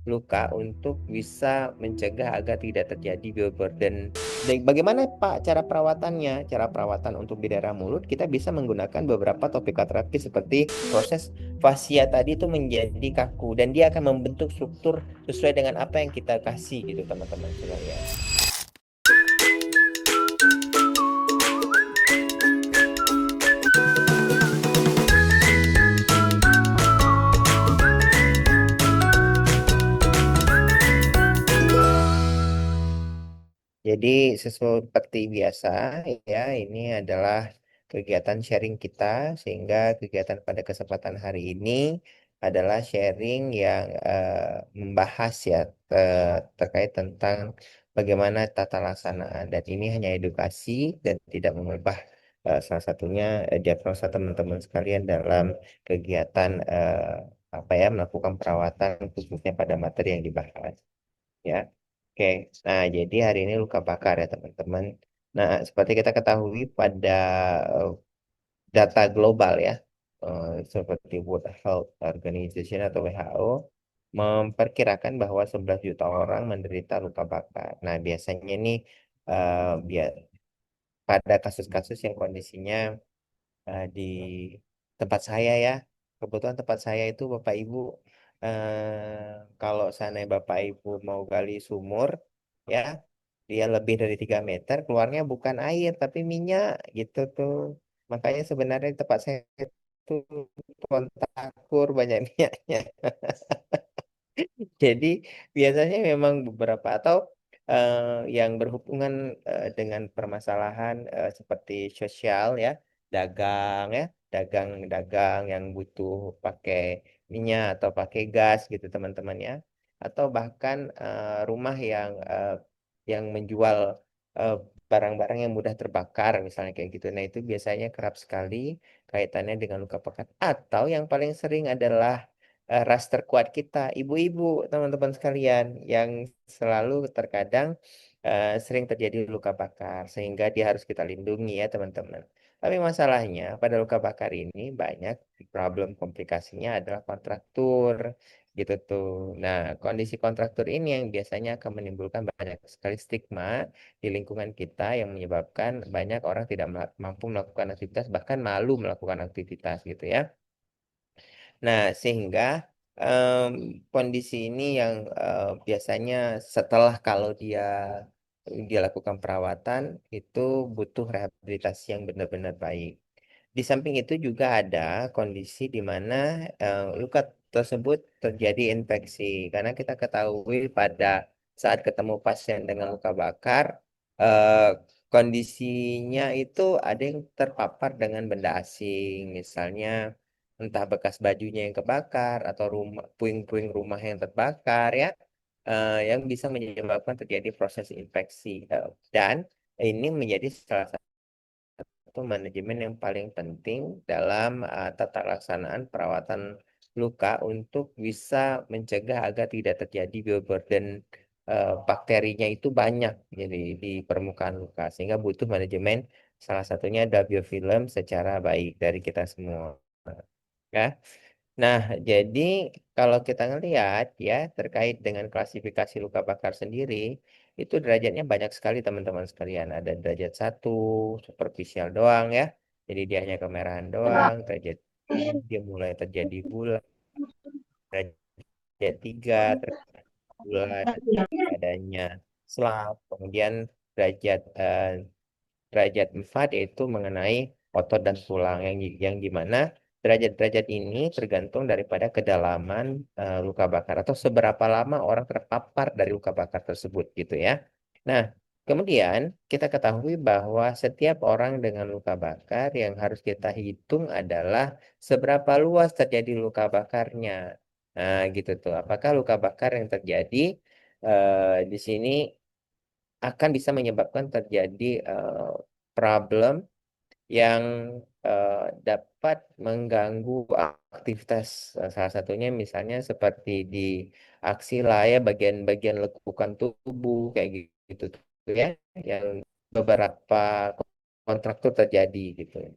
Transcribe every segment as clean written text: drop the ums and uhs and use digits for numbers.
luka untuk bisa mencegah agar tidak terjadi bioburden. Dan bagaimana Pak cara perawatannya? Cara perawatan untuk di daerah mulut kita bisa menggunakan beberapa topika terapi seperti proses fasia tadi itu menjadi kaku dan dia akan membentuk struktur sesuai dengan apa yang kita kasih gitu teman-teman sekalian. Jadi seperti biasa ya, ini adalah kegiatan sharing kita sehingga kegiatan pada kesempatan hari ini adalah sharing yang membahas ya terkait tentang bagaimana tata laksanaan dan ini hanya edukasi dan tidak mengubah salah satunya diagnosa teman-teman sekalian dalam kegiatan apa ya melakukan perawatan khususnya pada materi yang dibahas ya. Oke, nah jadi hari ini luka bakar ya teman-teman. Nah, seperti kita ketahui pada eh, data global ya, seperti World Health Organization atau WHO memperkirakan bahwa 11 juta orang menderita luka bakar. Nah, biasanya nih eh, bia- pada kasus-kasus yang kondisinya di tempat saya ya. Kebetulan tempat saya itu Bapak Ibu kalau seandainya Bapak Ibu mau gali sumur ya dia lebih dari 3 meter keluarnya bukan air tapi minyak gitu tuh. Makanya sebenarnya di tempat saya itu kontakur banyak minyaknya. Jadi biasanya memang beberapa atau eh, yang berhubungan dengan permasalahan seperti sosial ya, dagang ya, dagang-dagang yang butuh pakai minyak atau pakai gas gitu teman-teman ya, atau bahkan rumah yang menjual eh, barang-barang yang mudah terbakar misalnya kayak gitu. Nah itu biasanya kerap sekali kaitannya dengan luka bakar atau yang paling sering adalah ras terkuat kita, ibu-ibu, teman-teman sekalian, yang selalu terkadang sering terjadi luka bakar, sehingga dia harus kita lindungi ya, teman-teman. Tapi masalahnya pada luka bakar ini banyak problem komplikasinya adalah kontraktur, gitu tuh. Nah, kondisi kontraktur ini yang biasanya akan menimbulkan banyak sekali stigma di lingkungan kita yang menyebabkan banyak orang tidak mampu melakukan aktivitas, bahkan malu melakukan aktivitas gitu ya. Nah, sehingga em, kondisi ini yang biasanya setelah kalau dia lakukan perawatan itu butuh rehabilitasi yang benar-benar baik. Di samping itu juga ada kondisi di mana luka tersebut terjadi infeksi karena kita ketahui pada saat ketemu pasien dengan luka bakar eh, kondisinya itu ada yang terpapar dengan benda asing, misalnya entah bekas bajunya yang kebakar atau rumah puing-puing rumah yang terbakar ya yang bisa menyebabkan terjadi proses infeksi dan ini menjadi salah satu manajemen yang paling penting dalam tata laksanaan perawatan luka untuk bisa mencegah agar tidak terjadi bioburden bakterinya itu banyak jadi di permukaan luka sehingga butuh manajemen salah satunya ada biofilm secara baik dari kita semua ya. Nah, jadi kalau kita ngelihat ya terkait dengan klasifikasi luka bakar sendiri, itu derajatnya banyak sekali teman-teman sekalian. Ada derajat satu, superficial doang ya. Jadi dia hanya kemerahan doang. Derajat dua, dia mulai terjadi bulan. Derajat tiga, terjadi bulan adanya selap. Kemudian derajat derajat 4 yaitu mengenai otot dan tulang yang gimana derajat-derajat ini tergantung daripada kedalaman luka bakar atau seberapa lama orang terpapar dari luka bakar tersebut gitu ya. Nah, kemudian kita ketahui bahwa setiap orang dengan luka bakar yang harus kita hitung adalah seberapa luas terjadi luka bakarnya. Nah, gitu tuh. Apakah luka bakar yang terjadi di sini akan bisa menyebabkan terjadi problem yang dapat mengganggu aktivitas salah satunya misalnya seperti di aksila ya bagian-bagian lekukan tubuh kayak gitu tuh ya yang beberapa kontraktur terjadi gitu.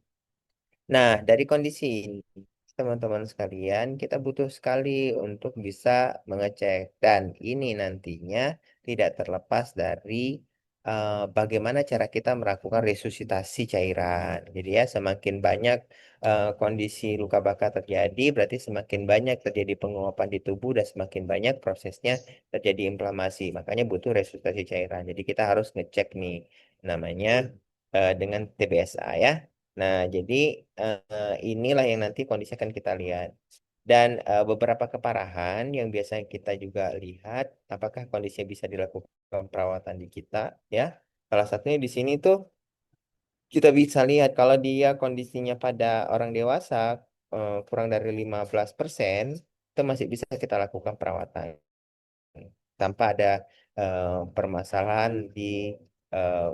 Nah, dari kondisi ini teman-teman sekalian, kita butuh sekali untuk bisa mengecek. Dan ini nantinya tidak terlepas dari bagaimana cara kita melakukan resusitasi cairan. Jadi ya, semakin banyak kondisi luka bakar terjadi, berarti semakin banyak terjadi penguapan di tubuh dan semakin banyak prosesnya terjadi inflamasi. Makanya butuh resusitasi cairan. Jadi kita harus ngecek nih, namanya dengan TBSA ya. Nah, jadi inilah yang nanti kondisi akan kita lihat. Dan beberapa keparahan yang biasanya kita juga lihat, apakah kondisinya bisa dilakukan perawatan di kita, ya. Salah satunya di sini tuh kita bisa lihat kalau dia kondisinya pada orang dewasa kurang dari 15%, itu masih bisa kita lakukan perawatan tanpa ada permasalahan di eh,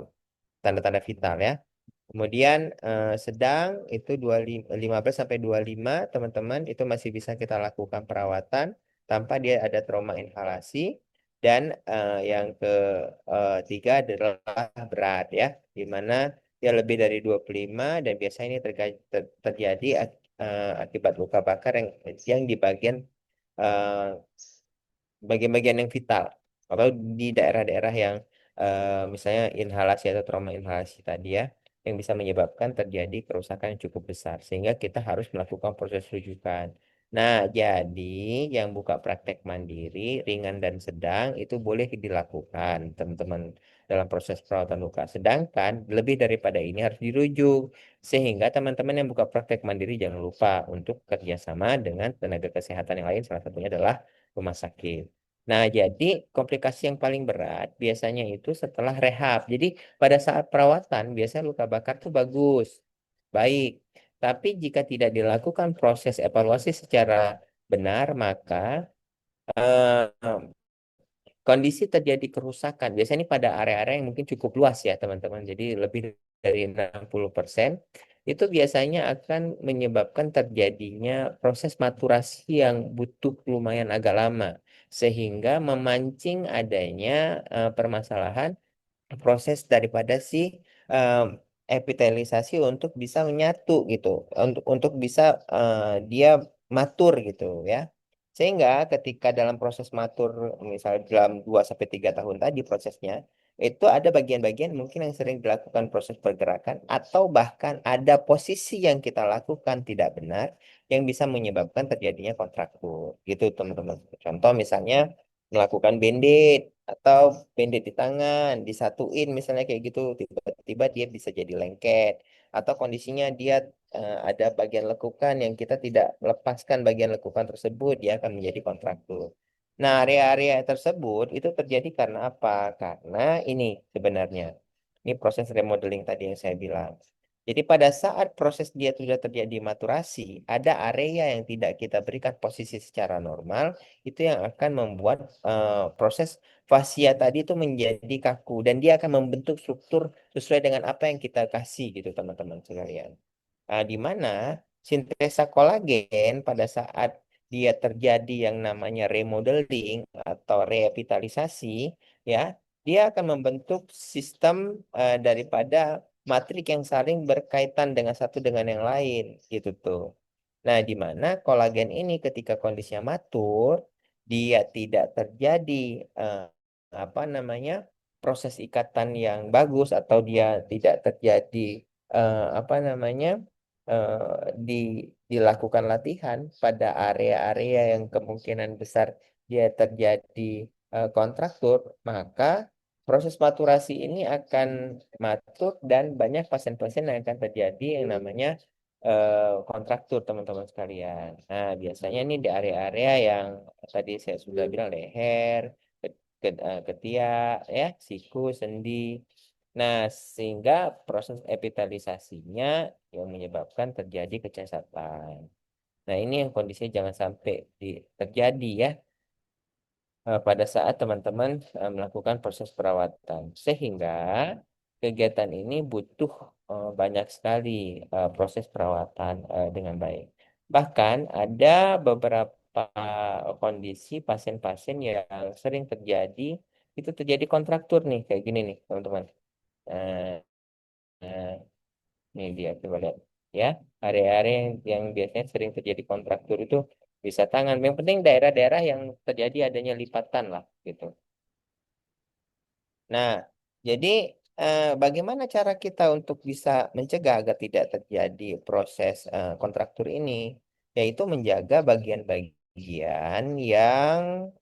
tanda-tanda vital ya. Kemudian sedang itu 15 sampai 25 teman-teman itu masih bisa kita lakukan perawatan tanpa dia ada trauma inhalasi. Dan yang ketiga adalah berat ya, di mana dia lebih dari 25 dan biasanya ini terjadi akibat luka bakar yang di bagian eh, bagian-bagian yang vital atau di daerah-daerah yang misalnya inhalasi atau trauma inhalasi tadi ya, yang bisa menyebabkan terjadi kerusakan yang cukup besar sehingga kita harus melakukan proses rujukan. Nah, jadi yang buka praktek mandiri ringan dan sedang itu boleh dilakukan teman-teman dalam proses perawatan luka. Sedangkan lebih daripada ini harus dirujuk sehingga teman-teman yang buka praktek mandiri jangan lupa untuk kerjasama dengan tenaga kesehatan yang lain, salah satunya adalah rumah sakit. Nah, jadi komplikasi yang paling berat biasanya itu setelah rehab. Jadi pada saat perawatan biasanya luka bakar tuh bagus, baik. Tapi jika tidak dilakukan proses evaluasi secara benar, maka eh, kondisi terjadi kerusakan. Biasanya ini pada area-area yang mungkin cukup luas ya, teman-teman. Jadi lebih dari 60% itu biasanya akan menyebabkan terjadinya proses maturasi yang butuh lumayan agak lama sehingga memancing adanya permasalahan proses daripada si em, epitelisasi untuk bisa menyatu gitu, untuk bisa dia matur gitu ya. Sehingga ketika dalam proses matur, misalnya dalam 2 sampai 3 tahun tadi prosesnya, itu ada bagian-bagian mungkin yang sering dilakukan proses pergerakan atau bahkan ada posisi yang kita lakukan tidak benar yang bisa menyebabkan terjadinya kontraktur gitu teman-teman. Contoh misalnya melakukan band-aid atau pendek di tangan, disatuin misalnya kayak gitu, tiba-tiba dia bisa jadi lengket. Atau kondisinya dia ada bagian lekukan yang kita tidak melepaskan bagian lekukan tersebut, dia akan menjadi kontraktur. Nah, area-area tersebut itu terjadi karena apa? Karena ini sebenarnya, ini proses remodeling tadi yang saya bilang. Jadi pada saat proses dia sudah terjadi maturasi, ada area yang tidak kita berikan posisi secara normal, itu yang akan membuat proses fascia tadi itu menjadi kaku dan dia akan membentuk struktur sesuai dengan apa yang kita kasih gitu teman-teman sekalian. Di mana sintesa kolagen pada saat dia terjadi yang namanya remodeling atau revitalisasi ya, dia akan membentuk sistem daripada matrik yang saling berkaitan dengan satu dengan yang lain gitu tuh. Nah, di mana kolagen ini ketika kondisinya matur, dia tidak terjadi eh, apa namanya proses ikatan yang bagus atau dia tidak terjadi apa namanya di dilakukan latihan pada area-area yang kemungkinan besar dia terjadi kontraktur, maka proses maturasi ini akan matur dan banyak pasien-pasien yang akan terjadi yang namanya kontraktur teman-teman sekalian. Nah, biasanya ini di area-area yang tadi saya sudah bilang leher, ketiak, ya, siku, sendi. Nah, sehingga proses epitalisasinya yang menyebabkan terjadi kecacatan. Nah, ini yang kondisinya jangan sampai terjadi ya pada saat teman-teman melakukan proses perawatan. Sehingga kegiatan ini butuh banyak sekali proses perawatan dengan baik. Bahkan ada beberapa kondisi pasien-pasien yang sering terjadi, itu terjadi kontraktur nih, kayak gini nih, teman-teman. Nah, nah, ini dia, coba lihat. ya. Area-area yang biasanya sering terjadi kontraktur itu bisa tangan. Yang penting daerah-daerah yang terjadi adanya lipatan lah gitu. Nah, jadi bagaimana cara kita untuk bisa mencegah agar tidak terjadi proses kontraktur ini? Yaitu menjaga bagian-bagian yang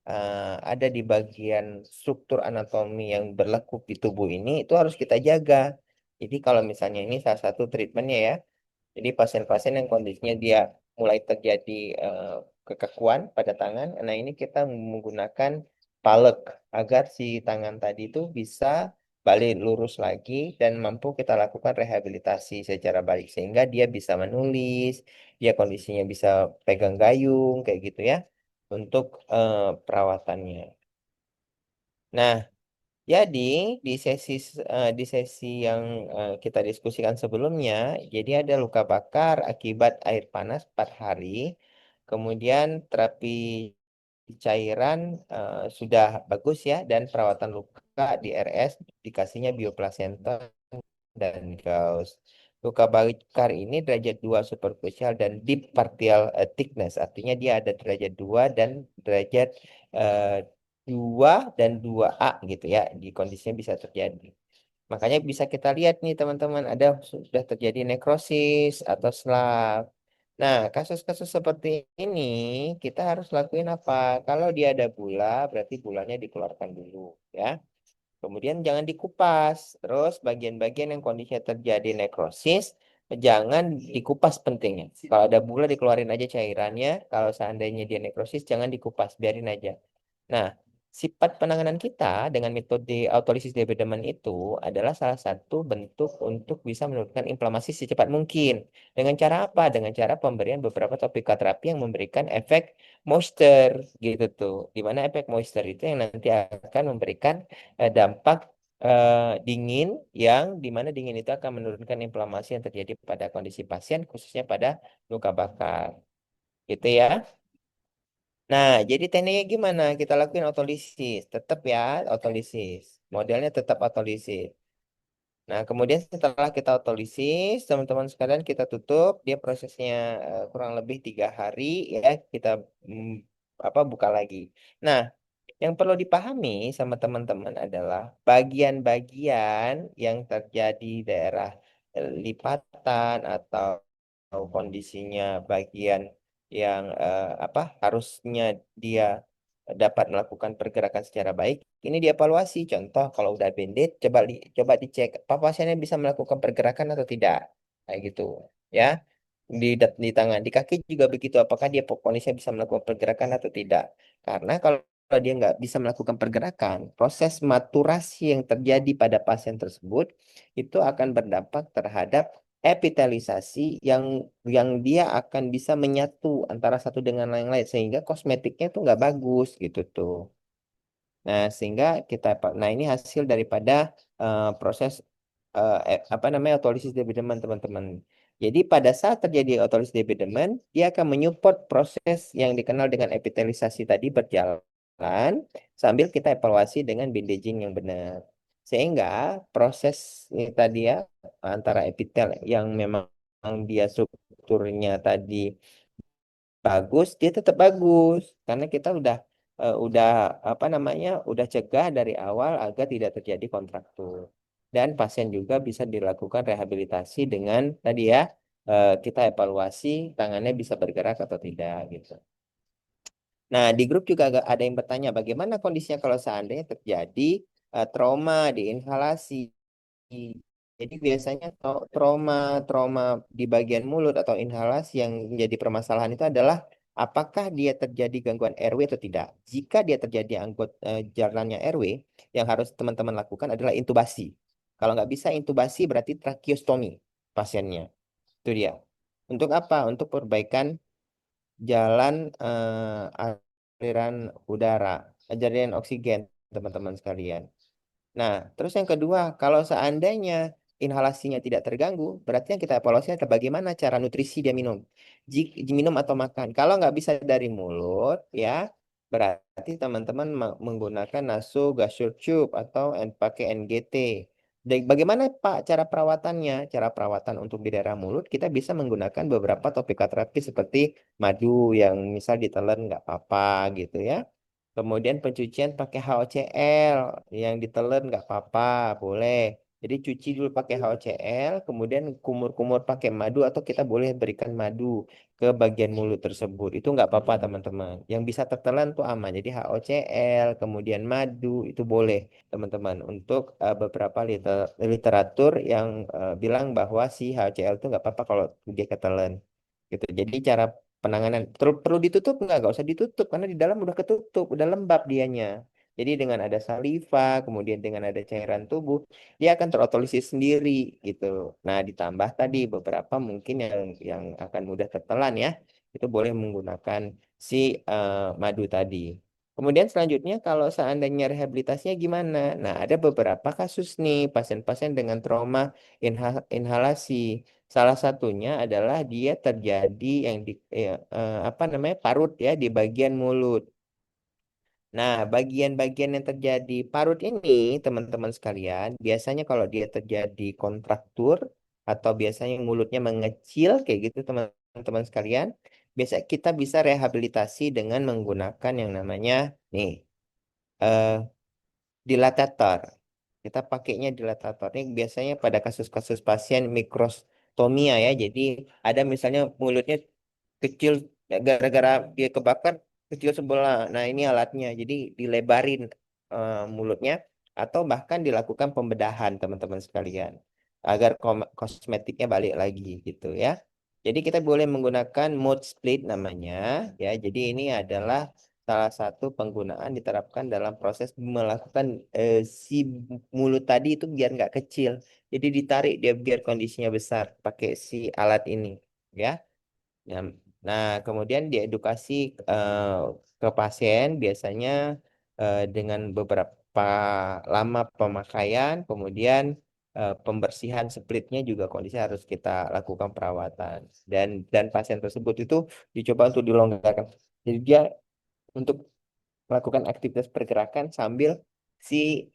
ada di bagian struktur anatomi yang berlekuk di tubuh ini itu harus kita jaga. Jadi kalau misalnya ini salah satu treatmentnya ya. Jadi pasien-pasien yang kondisinya dia mulai terjadi eh, kekakuan pada tangan, nah ini kita menggunakan palek agar si tangan tadi itu bisa balik lurus lagi dan mampu kita lakukan rehabilitasi secara balik sehingga dia bisa menulis, dia kondisinya bisa pegang gayung kayak gitu ya untuk perawatannya. Nah, jadi di sesi yang kita diskusikan sebelumnya, jadi ada luka bakar akibat air panas 4 hari, kemudian terapi cairan sudah bagus ya, dan perawatan luka di RS dikasihnya bioplasenta dan gauss. Luka bakar ini derajat 2 superficial dan deep partial thickness, artinya dia ada derajat 2 dan derajat eh, 2 dan 2A gitu ya, di kondisinya bisa terjadi. Makanya bisa kita lihat nih teman-teman, ada sudah terjadi nekrosis atau SLAF. Nah, kasus-kasus seperti ini kita harus lakuin apa? Kalau dia ada bula, berarti bulanya dikeluarkan dulu ya. Kemudian jangan dikupas. Terus bagian-bagian yang kondisinya terjadi nekrosis, jangan dikupas pentingnya. Kalau ada bula dikeluarin aja cairannya. Kalau seandainya dia nekrosis, jangan dikupas, biarin aja. Nah, sifat penanganan kita dengan metode autolisis Debedemen itu adalah salah satu bentuk untuk bisa menurunkan inflamasi secepat mungkin. Dengan cara apa? Dengan cara pemberian beberapa topika terapi yang memberikan efek moisture gitu tuh. Di mana efek moisture itu yang nanti akan memberikan dampak dingin yang dimana dingin itu akan menurunkan inflamasi yang terjadi pada kondisi pasien khususnya pada luka bakar gitu ya. Nah, jadi tekniknya gimana? Kita lakuin otolisis, tetap ya otolisis. Modelnya tetap otolisis. Nah, kemudian setelah kita otolisis, teman-teman sekalian kita tutup, dia prosesnya kurang lebih 3 hari ya, kita mm, buka lagi. Nah, yang perlu dipahami sama teman-teman adalah bagian-bagian yang terjadi daerah lipatan atau kondisinya bagian yang harusnya dia dapat melakukan pergerakan secara baik. Ini dievaluasi. Contoh kalau udah bandit, coba dicek apa pasiennya bisa melakukan pergerakan atau tidak. Kayak gitu, ya. Di tangan, di kaki juga begitu. Apakah dia kondisinya bisa melakukan pergerakan atau tidak? Karena kalau dia nggak bisa melakukan pergerakan, proses maturasi yang terjadi pada pasien tersebut itu akan berdampak terhadap epitelisasi yang dia akan bisa menyatu antara satu dengan yang lain sehingga kosmetiknya tuh nggak bagus gitu tuh. Nah, sehingga nah ini hasil daripada proses apa namanya autolisis debridement teman-teman. Jadi pada saat terjadi autolisis debridement, dia akan menyupport proses yang dikenal dengan epitelisasi tadi berjalan sambil kita evaluasi dengan bandaging yang benar. Sehingga proses ini tadi ya antara epitel yang memang dia strukturnya tadi bagus, dia tetap bagus karena kita udah apa namanya udah cegah dari awal agar tidak terjadi kontraktur dan pasien juga bisa dilakukan rehabilitasi dengan tadi ya kita evaluasi tangannya bisa bergerak atau tidak gitu. Nah, di grup juga ada yang bertanya bagaimana kondisinya kalau seandainya terjadi trauma di inhalasi. Jadi biasanya trauma trauma di bagian mulut atau inhalasi yang menjadi permasalahan itu adalah apakah dia terjadi gangguan airway atau tidak. Jika dia terjadi jalannya airway, yang harus teman-teman lakukan adalah intubasi. Kalau nggak bisa intubasi berarti tracheostomi pasiennya. Itu dia. Untuk apa? Untuk perbaikan jalan aliran udara, aliran oksigen, teman-teman sekalian. Nah, terus yang kedua, kalau seandainya inhalasinya tidak terganggu, berarti yang kita evaluasi adalah bagaimana cara nutrisi dia minum. Minum atau makan. Kalau nggak bisa dari mulut, ya, berarti teman-teman menggunakan nasogastric tube atau pakai NGT. Bagaimana Pak cara perawatannya? Cara perawatan untuk di daerah mulut kita bisa menggunakan beberapa topika terapi seperti madu yang misal ditelan nggak apa-apa gitu ya. Kemudian pencucian pakai HOCl yang ditelan nggak apa-apa, boleh. Jadi cuci dulu pakai HOCl, kemudian kumur-kumur pakai madu atau kita boleh berikan madu ke bagian mulut tersebut. Itu nggak apa-apa teman-teman. Yang bisa tertelan tuh aman. Jadi HOCl, kemudian madu itu boleh teman-teman untuk beberapa literatur yang bilang bahwa si HCl itu nggak apa-apa kalau dia ketelan gitu. Jadi cara penanganan perlu ditutup nggak usah ditutup karena di dalam udah ketutup, udah lembab dianya. Jadi dengan ada saliva, kemudian dengan ada cairan tubuh, dia akan terotolisis sendiri gitu. Nah, ditambah tadi beberapa mungkin yang akan mudah tertelan ya, itu boleh menggunakan si madu tadi. Kemudian selanjutnya kalau seandainya rehabilitasinya gimana? Nah, ada beberapa kasus nih pasien-pasien dengan trauma inhalasi. Salah satunya adalah dia terjadi yang di apa namanya parut ya di bagian mulut. Nah, bagian-bagian yang terjadi parut ini, teman-teman sekalian, biasanya kalau dia terjadi kontraktur atau biasanya mulutnya mengecil kayak gitu, teman-teman sekalian, biasa kita bisa rehabilitasi dengan menggunakan yang namanya nih eh, dilatator. Kita pakainya dilatator. Ini biasanya pada kasus-kasus pasien mikrostomia ya. Jadi ada misalnya mulutnya kecil gara-gara dia kebakar kecil sebelah. Nah, ini alatnya. Jadi dilebarin mulutnya atau bahkan dilakukan pembedahan teman-teman sekalian agar kosmetiknya balik lagi gitu ya. Jadi kita boleh menggunakan mode split namanya ya. Jadi ini adalah salah satu penggunaan diterapkan dalam proses melakukan si mulut tadi itu biar nggak kecil. Jadi ditarik dia biar kondisinya besar pakai si alat ini ya. Ya, nah, kemudian diedukasi eh, ke pasien biasanya dengan beberapa lama pemakaian, kemudian pembersihan splitnya juga kondisi harus kita lakukan perawatan dan pasien tersebut itu dicoba untuk dilonggarkan. Jadi dia untuk melakukan aktivitas pergerakan sambil si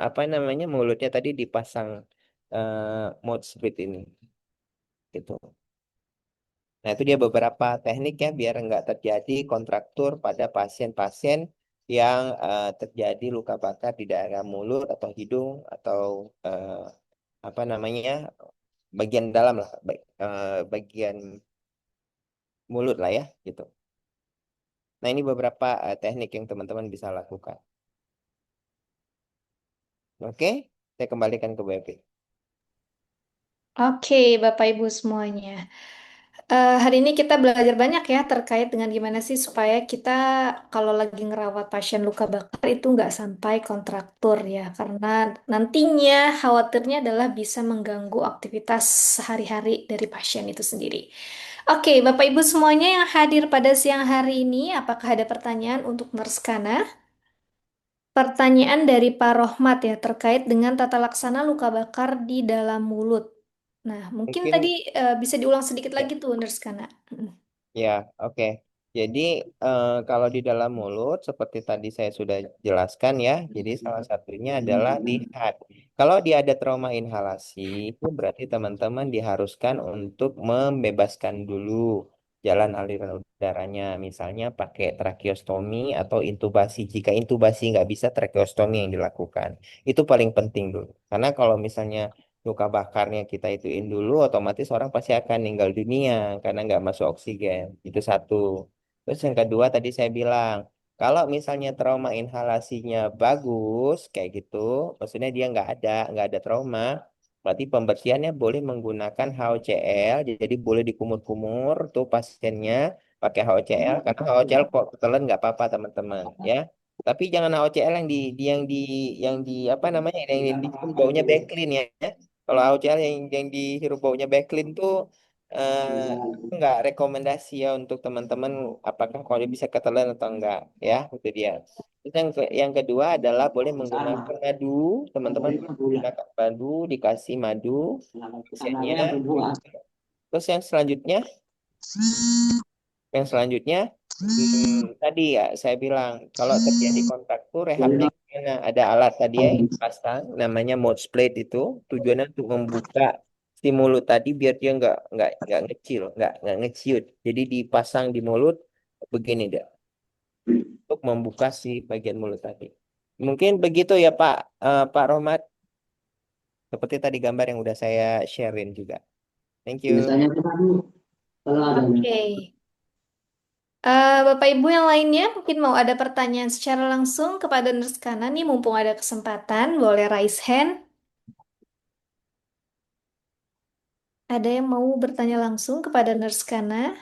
apa namanya mulutnya tadi dipasang mouth split ini gitu. Nah, itu dia beberapa teknik ya biar nggak terjadi kontraktur pada pasien-pasien yang terjadi luka bakar di daerah mulut atau hidung atau apa namanya bagian dalam lah, bagian mulut lah ya gitu. Nah, ini beberapa teknik yang teman-teman bisa lakukan. Oke, saya kembalikan ke BP. Oke, Bapak Ibu semuanya. Hari ini kita belajar banyak ya terkait dengan gimana sih supaya kita kalau lagi ngerawat pasien luka bakar itu nggak sampai kontraktur ya, karena nantinya khawatirnya adalah bisa mengganggu aktivitas sehari-hari dari pasien itu sendiri. Oke, Bapak Ibu semuanya yang hadir pada siang hari ini, apakah ada pertanyaan untuk Nurse Kana? Pertanyaan dari Pak Rohmat ya terkait dengan tata laksana luka bakar di dalam mulut. Nah, mungkin tadi Mungkin bisa diulang sedikit ya, lagi tuh, Nurskana. ya, oke. Jadi kalau di dalam mulut seperti tadi saya sudah jelaskan ya. Jadi salah satunya adalah lihat. Kalau dia ada trauma inhalasi, itu berarti teman-teman diharuskan untuk membebaskan dulu jalan aliran udaranya. Misalnya pakai tracheostomi atau intubasi. Jika intubasi nggak bisa, tracheostomi yang dilakukan. Itu paling penting dulu. Karena kalau misalnya luka bakarnya kita ituin dulu, otomatis orang pasti akan meninggal dunia karena nggak masuk oksigen. Itu satu. Terus yang kedua tadi saya bilang, kalau misalnya trauma inhalasinya bagus kayak gitu, maksudnya dia nggak ada trauma, berarti pembersihannya boleh menggunakan HOCl, jadi boleh dikumur-kumur tuh pasiennya pakai HOCl, karena HOCl kok ketelan nggak apa-apa teman-teman ya. Tapi jangan HOCl yang di apa namanya yang di baunya Backlin ya. Kalau AOCL yang dihirup baunya backlint tuh nggak rekomendasi ya untuk teman-teman apakah kalau dia bisa ketelan atau enggak ya itu dia. Terus yang kedua adalah boleh menggunakan madu, teman-teman boleh menggunakan madu, dikasih madu pasiennya. Terus yang selanjutnya tadi ya saya bilang kalau terjadi kontraktur rehabnya ada alat tadi ya yang dipasang namanya mouth plate itu tujuannya untuk membuka si mulut tadi biar dia nggak ngecil, nggak ngeciut. Jadi dipasang di mulut begini deh untuk membuka si bagian mulut tadi. Mungkin begitu ya Pak Rohmat, seperti tadi gambar yang udah saya sharein juga. Thank you. Biasanya kita tuh kalau ada Oke. Bapak Ibu yang lainnya mungkin mau ada pertanyaan secara langsung kepada Nurse Kana nih, mumpung ada kesempatan, boleh raise hand. Ada yang mau bertanya langsung kepada Nurse Kana?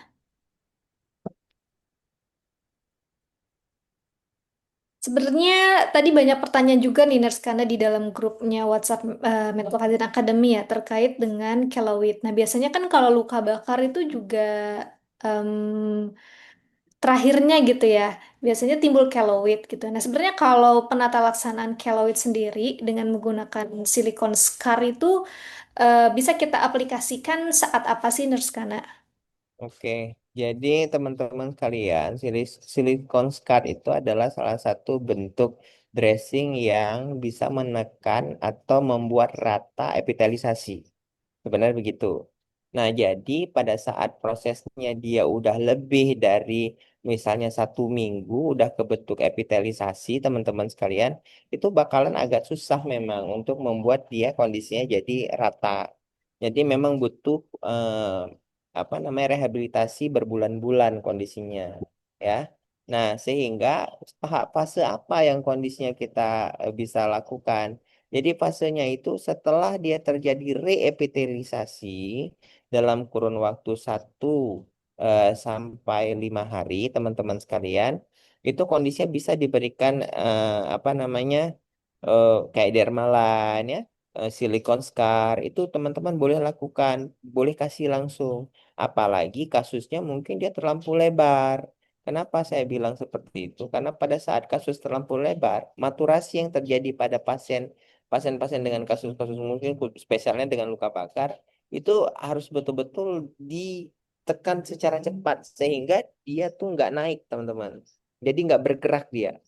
Sebenarnya tadi banyak pertanyaan juga nih Nurse Kana di dalam grupnya WhatsApp Mental Health Academy ya terkait dengan keloid. Nah biasanya kan kalau luka bakar itu juga em, terakhirnya gitu ya, biasanya timbul keloid gitu. Nah sebenarnya kalau penata laksanaan keloid sendiri dengan menggunakan silikon scar itu bisa kita aplikasikan saat apa sih Nurse Kana? Oke, jadi teman-teman kalian, silikon scar itu adalah salah satu bentuk dressing yang bisa menekan atau membuat rata epitelisasi. Sebenarnya begitu. Nah, jadi pada saat prosesnya dia udah lebih dari misalnya 1 minggu udah kebentuk epitelisasi, teman-teman sekalian, itu bakalan agak susah memang untuk membuat dia kondisinya jadi rata. Jadi memang butuh apa namanya rehabilitasi berbulan-bulan kondisinya, ya. Nah, sehingga tahap fase apa yang kondisinya kita bisa lakukan? Jadi fasenya itu setelah dia terjadi reepitelisasi dalam kurun waktu 1 sampai 5 hari, teman-teman sekalian, itu kondisinya bisa diberikan apa namanya kayak dermalan ya, silikon scar itu teman-teman boleh lakukan, boleh kasih langsung. Apalagi kasusnya mungkin dia terlampau lebar. Kenapa saya bilang seperti itu? Karena pada saat kasus terlampau lebar, maturasi yang terjadi pada pasien-pasien dengan kasus-kasus mungkin spesialnya dengan luka bakar itu harus betul-betul ditekan secara cepat sehingga dia tuh nggak naik teman-teman. Jadi nggak bergerak dia.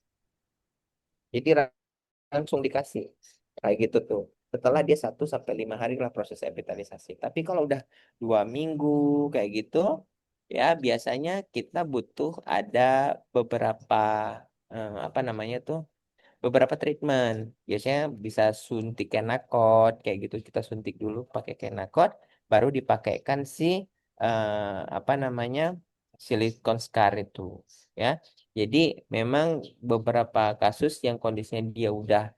Jadi langsung dikasih kayak gitu tuh. Setelah dia 1 sampai 5 hari lah proses epitalisasi. Tapi kalau udah 2 minggu kayak gitu, ya biasanya kita butuh ada beberapa apa namanya tuh beberapa treatment. Biasanya bisa suntik Kenacort kayak gitu. Kita suntik dulu pakai Kenacort, baru dipakaikan si apa namanya silikon scar itu, ya. Jadi memang beberapa kasus yang kondisinya dia udah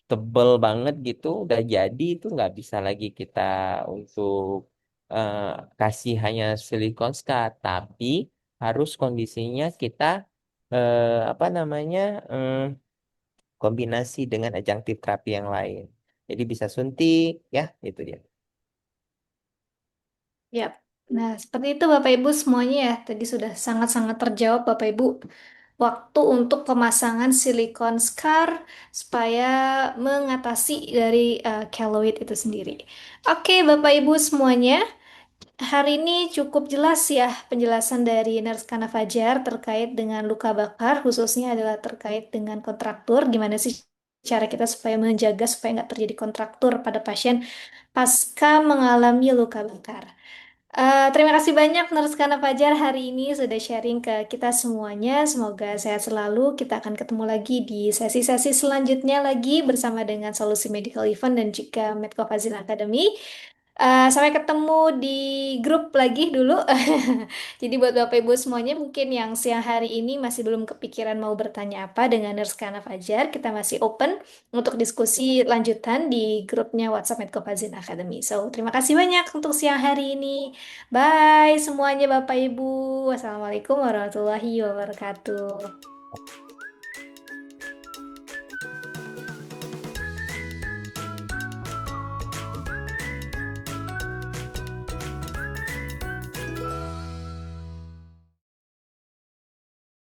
tebel banget gitu, udah jadi itu nggak bisa lagi kita untuk eh, kasih hanya silikon scar, tapi harus kondisinya kita apa namanya kombinasi dengan adjunctive terapi yang lain. Jadi bisa suntik, ya, itu dia. Yap. Nah, seperti itu Bapak Ibu semuanya ya. Tadi sudah sangat-sangat terjawab Bapak Ibu. Waktu untuk pemasangan silikon scar supaya mengatasi dari keloid itu sendiri. Oke, Bapak Ibu semuanya. Hari ini cukup jelas ya penjelasan dari Nurse Kana Fajar terkait dengan luka bakar, khususnya adalah terkait dengan kontraktur. Gimana sih cara kita supaya menjaga supaya nggak terjadi kontraktur pada pasien pasca mengalami luka bakar. Terima kasih banyak Nurse Kana Fajar hari ini sudah sharing ke kita semuanya. Semoga sehat selalu. Kita akan ketemu lagi di sesi-sesi selanjutnya lagi bersama dengan Solusi Medical Event dan juga Medco Fazil Academy. Sampai ketemu di grup lagi dulu. Jadi buat Bapak Ibu semuanya mungkin yang siang hari ini masih belum kepikiran mau bertanya apa dengan Nurse Kana Fajar, kita masih open untuk diskusi lanjutan di grupnya WhatsApp Medco Fazil Academy. So, terima kasih banyak untuk siang hari ini. Bye semuanya Bapak Ibu. Wassalamualaikum warahmatullahi wabarakatuh.